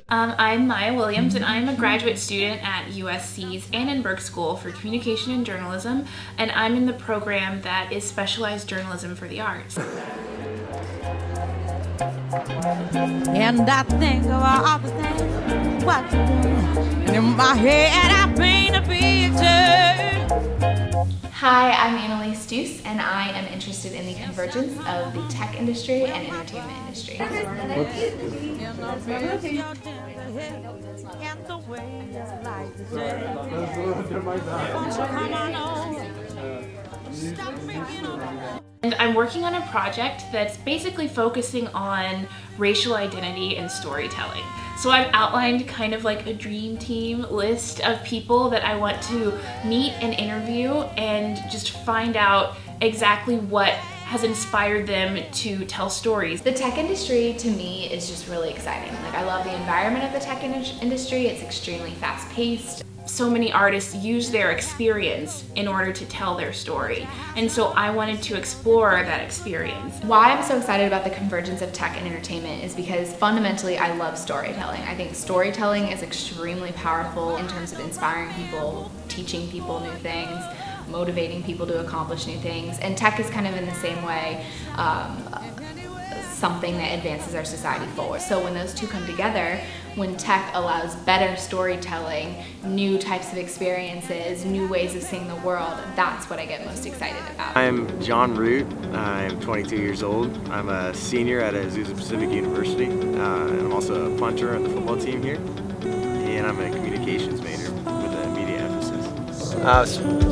I'm Maya Williams, and I'm a graduate student at USC's Annenberg School for Communication and Journalism, and I'm in the program that is specialized journalism for the arts. And I think of all the things what you do, and in my head I paint a picture. Hi, I'm Annalise Deuce, and I am interested in the convergence of the tech industry and entertainment industry. And I'm working on a project that's basically focusing on racial identity and storytelling. So I've outlined kind of like a dream team list of people that I want to meet and interview and just find out exactly what has inspired them to tell stories. The tech industry to me is just really exciting. Like, I love the environment of the tech industry. It's extremely fast-paced. So many artists use their experience in order to tell their story. And so I wanted to explore that experience. Why I'm so excited about the convergence of tech and entertainment is because fundamentally I love storytelling. I think storytelling is extremely powerful in terms of inspiring people, teaching people new things, motivating people to accomplish new things. And tech is kind of in the same way, something that advances our society forward. So when those two come together, when tech allows better storytelling, new types of experiences, new ways of seeing the world, that's what I get most excited about. I'm John Root. I'm 22 years old. I'm a senior at Azusa Pacific University. And I'm also a punter on the football team here. And I'm a communications major with a media emphasis.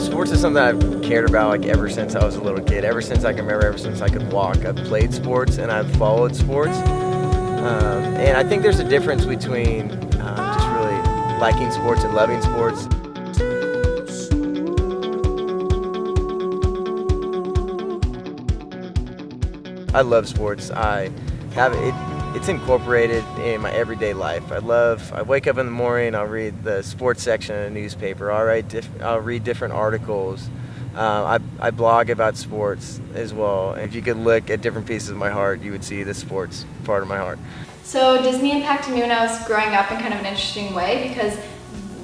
Sports is something I've cared about like ever since I was a little kid. Ever since I can remember, ever since I could walk. I've played sports and I've followed sports. And I think there's a difference between just really liking sports and loving sports. I love sports. I have it. It's incorporated in my everyday life. I wake up in the morning, I'll read the sports section of a newspaper. I'll read different articles. I blog about sports as well. And if you could look at different pieces of my heart, you would see the sports part of my heart. So Disney impacted me when I was growing up in kind of an interesting way because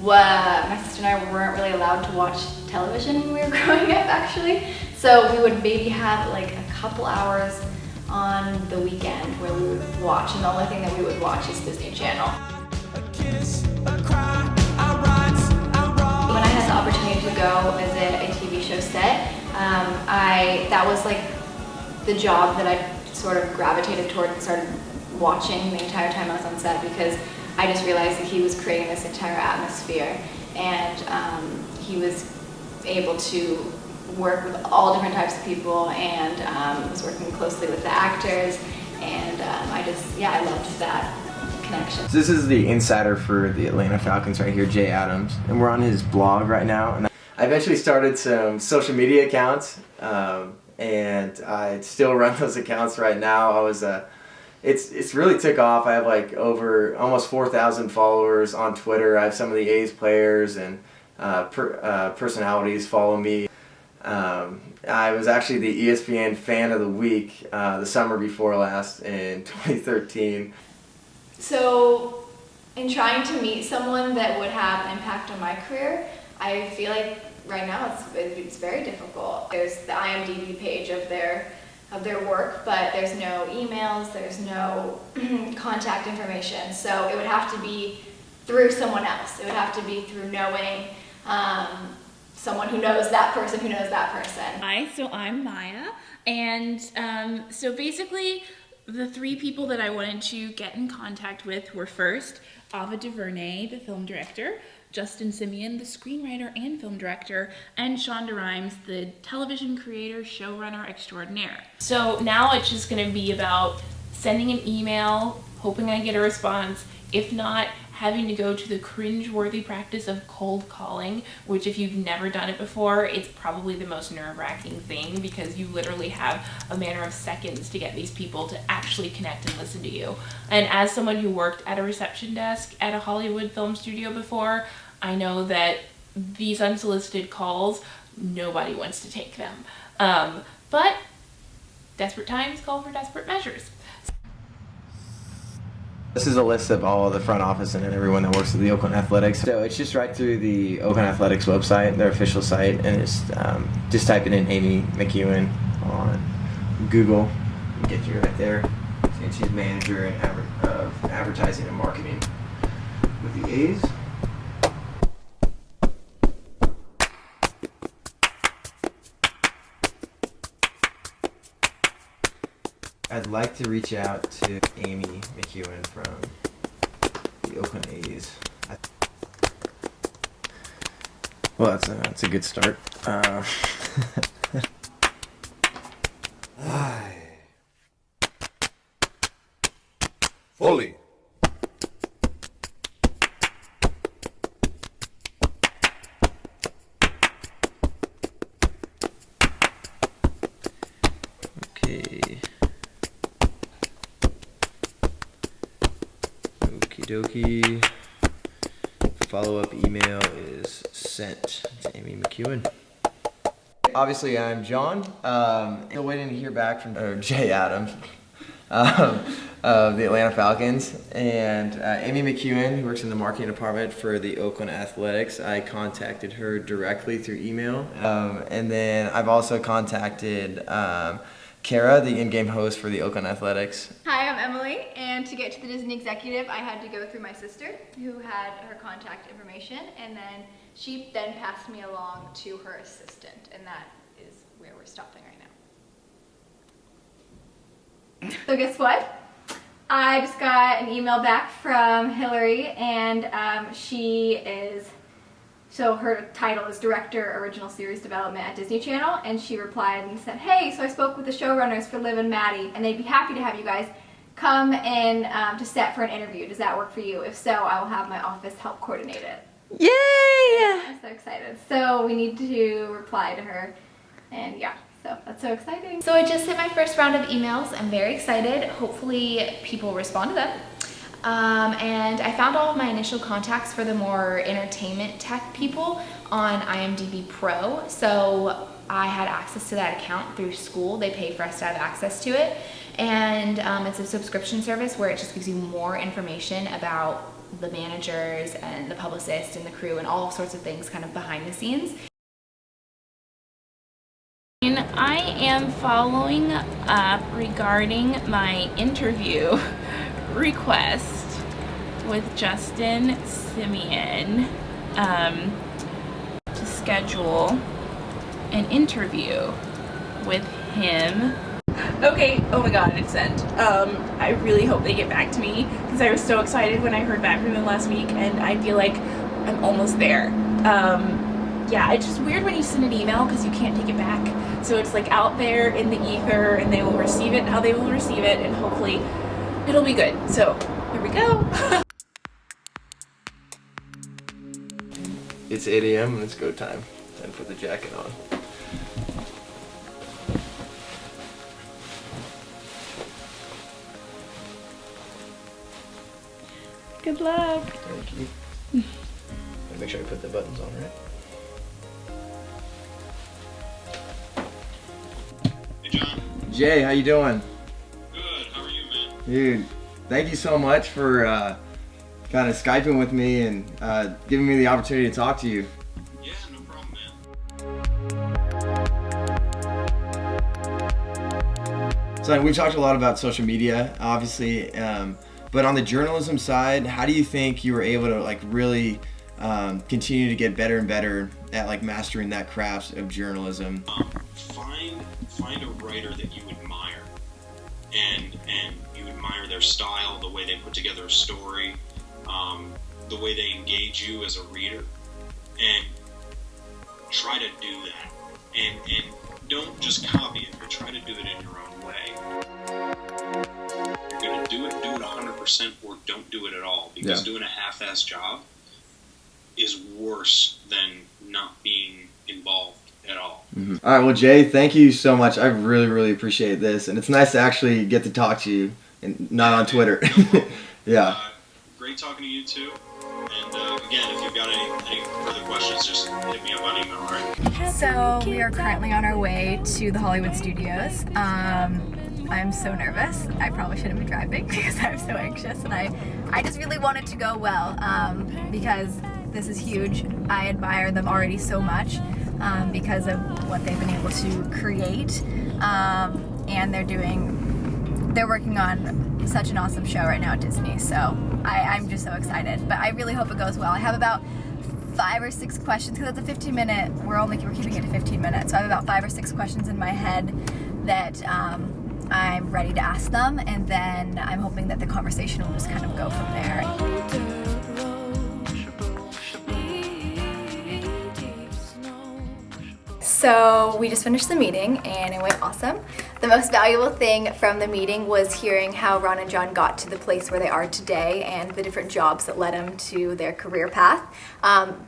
my sister and I weren't really allowed to watch television when we were growing up, actually. So we would maybe have like a couple hours on the weekend where we would watch, and the only thing that we would watch is Disney Channel. When I had the opportunity to go visit a TV show set, that was like the job that I sort of gravitated toward and started watching the entire time I was on set, because I just realized that he was creating this entire atmosphere, and he was able to work with all different types of people, and was working closely with the actors, and I loved that connection. So this is the insider for the Atlanta Falcons right here, Jay Adams, and we're on his blog right now. And I eventually started some social media accounts, and I still run those accounts right now. It's really took off. I have like over almost 4,000 followers on Twitter. I have some of the A's players and personalities follow me. I was actually the ESPN Fan of the Week the summer before last in 2013. So in trying to meet someone that would have an impact on my career, I feel like right now it's very difficult. There's the IMDb page of their work, but there's no emails, there's no contact information. So it would have to be through someone else. It would have to be through knowing someone who knows that person who knows that person. Hi, so I'm Maya, and so basically the three people that I wanted to get in contact with were first Ava DuVernay, the film director, Justin Simeon, the screenwriter and film director, and Shonda Rhimes, the television creator, showrunner extraordinaire. So now it's just going to be about sending an email, hoping I get a response. If not, having to go to the cringe-worthy practice of cold calling, which if you've never done it before, it's probably the most nerve-wracking thing, because you literally have a matter of seconds to get these people to actually connect and listen to you. And as someone who worked at a reception desk at a Hollywood film studio before, I know that these unsolicited calls, nobody wants to take them. But desperate times call for desperate measures. This is a list of all the front office and everyone that works at the Oakland Athletics. So it's just right through the Oakland Athletics website, their official site, and it's just typing in Amy McEwen on Google. Get you right there. And she's manager of advertising and marketing with the A's. I'd like to reach out to Amy McEwen from the Oakland A's. Well, that's a good start. Fully. Okay. Okie dokie. Follow-up email is sent to Amy McEwen. Obviously, I'm John. Still waiting to hear back from Jay Adams of the Atlanta Falcons, and Amy McEwen, who works in the marketing department for the Oakland Athletics. I contacted her directly through email, and then I've also contacted Kara, the in-game host for the Oakland Athletics. Hi, I'm Emily, and to get to the Disney executive, I had to go through my sister, who had her contact information, and then she then passed me along to her assistant, and that is where we're stopping right now. So guess what? I just got an email back from Hillary, and so her title is Director Original Series Development at Disney Channel, and she replied and said, hey, so I spoke with the showrunners for Liv and Maddie, and they'd be happy to have you guys come in to set for an interview. Does that work for you? If so, I will have my office help coordinate it. Yay! I'm so excited. So we need to reply to her, and yeah. So that's so exciting. So I just hit my first round of emails. I'm very excited. Hopefully people respond to them. And I found all of my initial contacts for the more entertainment tech people on IMDb Pro. So I had access to that account through school. They pay for us to have access to it. And it's a subscription service where it just gives you more information about the managers and the publicists and the crew and all sorts of things kind of behind the scenes. I am following up regarding my interview request with Justin Simeon to schedule an interview with him. Okay, oh my god, it's sent. I really hope they get back to me because I was so excited when I heard back from them last week, and I feel like I'm almost there. Yeah, it's just weird when you send an email because you can't take it back. So it's like out there in the ether, and they will receive it how they will receive it, and hopefully it'll be good. So here we go. It's 8 a.m. and it's go time. Time to put the jacket on. Good luck. Thank you. Make sure I put the buttons on right. Hey John. Jay, how you doing? Good. How are you, man? Dude, thank you so much for kind of Skyping with me and giving me the opportunity to talk to you. Yeah, no problem, man. So we've talked a lot about social media, obviously, but on the journalism side, how do you think you were able to like really continue to get better and better at like mastering that craft of journalism? Find a writer that you admire, and you admire their style, the way they put together a story, the way they engage you as a reader, and try to do that. And don't just copy it, but try to do it in your own way. If you're gonna do it 100%, or don't do it at all, because doing a half-assed job is worse than not being involved at all. Mm-hmm. All right, well, Jay, thank you so much. I really, really appreciate this, and it's nice to actually get to talk to you, and not on Twitter. Yeah. Great talking to you too. And again, if you've got any further questions, just hit me up on email. All right. So we are currently on our way to the Hollywood Studios. I'm so nervous. I probably shouldn't be driving because I'm so anxious, and I just really want it to go well because this is huge. I admire them already so much because of what they've been able to create, and they're working on such an awesome show right now at Disney, so I'm just so excited. But I really hope it goes well. I have about 5 or 6 questions, because it's a 15-minute, we're keeping it to 15 minutes, so I have about 5 or 6 questions in my head that I'm ready to ask them, and then I'm hoping that the conversation will just kind of go from there. So we just finished the meeting and it went awesome. The most valuable thing from the meeting was hearing how Ron and John got to the place where they are today and the different jobs that led them to their career path.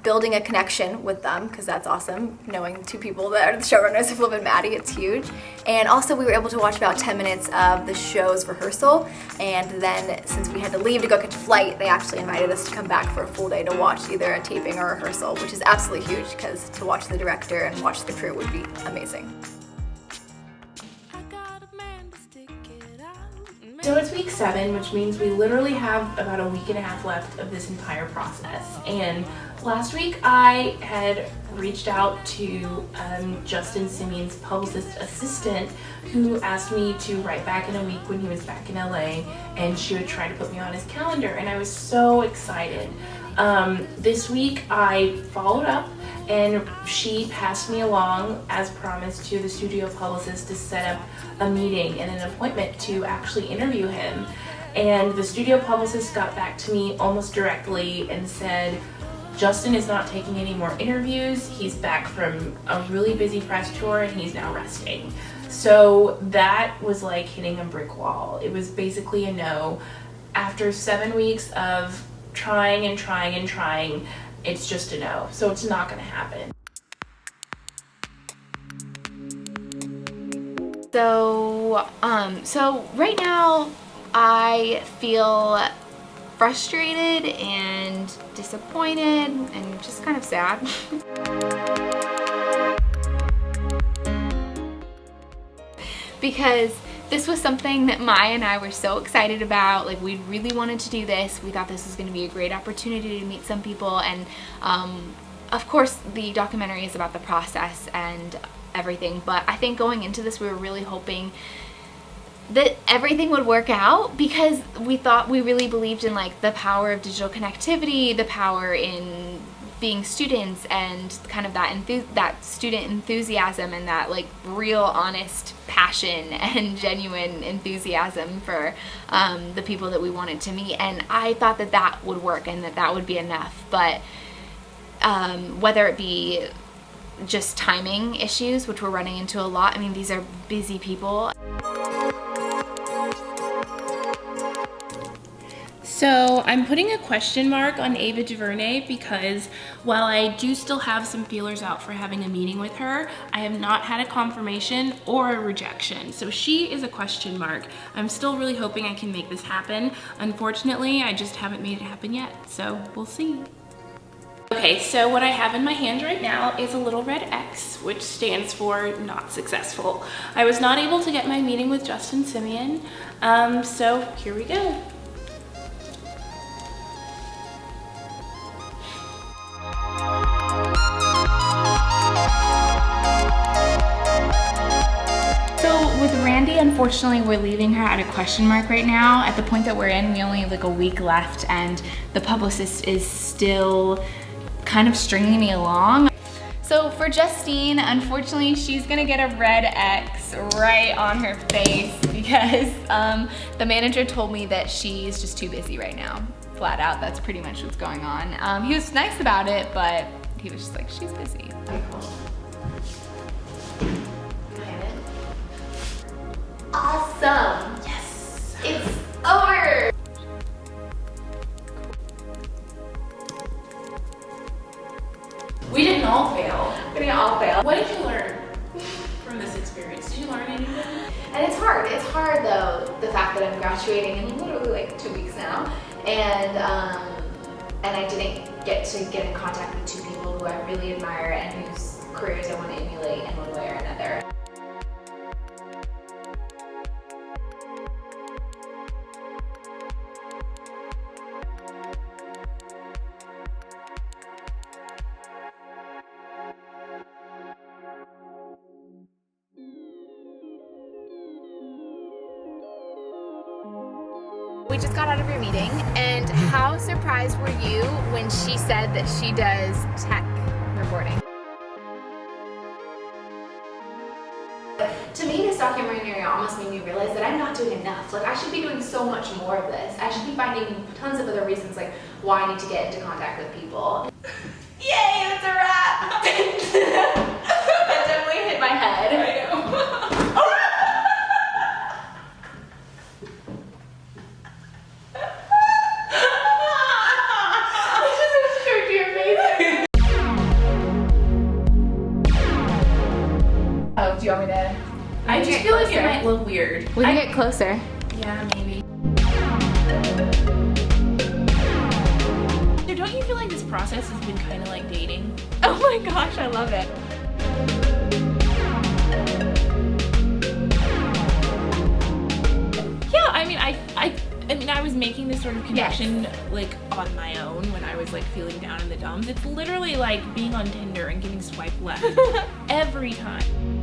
Building a connection with them, because that's awesome, knowing 2 people that are the showrunners of Flipp and Maddie, it's huge. And also we were able to watch about 10 minutes of the show's rehearsal, and then since we had to leave to go catch a flight, they actually invited us to come back for a full day to watch either a taping or a rehearsal, which is absolutely huge, because to watch the director and watch the crew would be amazing. So it's week 7, which means we literally have about a week and a half left of this entire process. And last week I had reached out to Justin Simeon's publicist assistant, who asked me to write back in a week when he was back in LA, and she would try to put me on his calendar, and I was so excited. This week I followed up, and she passed me along, as promised, to the studio publicist to set up a meeting and an appointment to actually interview him. And the studio publicist got back to me almost directly and said, Justin is not taking any more interviews. He's back from a really busy press tour and he's now resting. So that was like hitting a brick wall. It was basically a no. After 7 weeks of trying and trying and trying, it's just a no. So it's not gonna happen. So right now I feel frustrated and disappointed and just kind of sad. Because this was something that Maya and I were so excited about. Like, we really wanted to do this. We thought this was going to be a great opportunity to meet some people, and of course the documentary is about the process and everything, but I think going into this we were really hoping that everything would work out, because we really believed in like the power of digital connectivity, the power in being students, and kind of that student enthusiasm and that like real honest passion and genuine enthusiasm for the people that we wanted to meet. And I thought that that would work and that would be enough, but whether it be just timing issues, which we're running into a lot. I mean, these are busy people. So I'm putting a question mark on Ava DuVernay, because while I do still have some feelers out for having a meeting with her, I have not had a confirmation or a rejection. So she is a question mark. I'm still really hoping I can make this happen. Unfortunately, I just haven't made it happen yet, so we'll see. Okay, so what I have in my hand right now is a little red X, which stands for not successful. I was not able to get my meeting with Justin Simien, so here we go. With Randy, unfortunately, we're leaving her at a question mark right now. At the point that we're in, we only have like a week left, and the publicist is still kind of stringing me along. So for Justine, unfortunately, she's gonna get a red X right on her face, because the manager told me that she's just too busy right now. Flat out, that's pretty much what's going on. He was nice about it, but he was just like, she's busy. Awesome. Yes. It's over. We didn't all fail. We didn't all fail. What did you learn from this experience? Did you learn anything? And it's hard. It's hard though, the fact that I'm graduating in literally like 2 weeks now, and I didn't get to get in contact with 2 people who I really admire and whose careers I want to emulate in one way or another. We just got out of your meeting, and how surprised were you when she said that she does tech reporting? To me, this documentary almost made me realize that I'm not doing enough. Like, I should be doing so much more of this. I should be finding tons of other reasons, like, why I need to get into contact with people. Yay, that's a wrap! That definitely hit my head. I know. Oh, do you want me to? I just feel like it might look weird. We can get closer. Yeah, maybe. So don't you feel like this process has been kind of like dating? Oh my gosh, I love it. Yeah, I mean, I was making this sort of connection like on my own when I was like feeling down in the dumps. It's literally like being on Tinder and getting swipe left every time.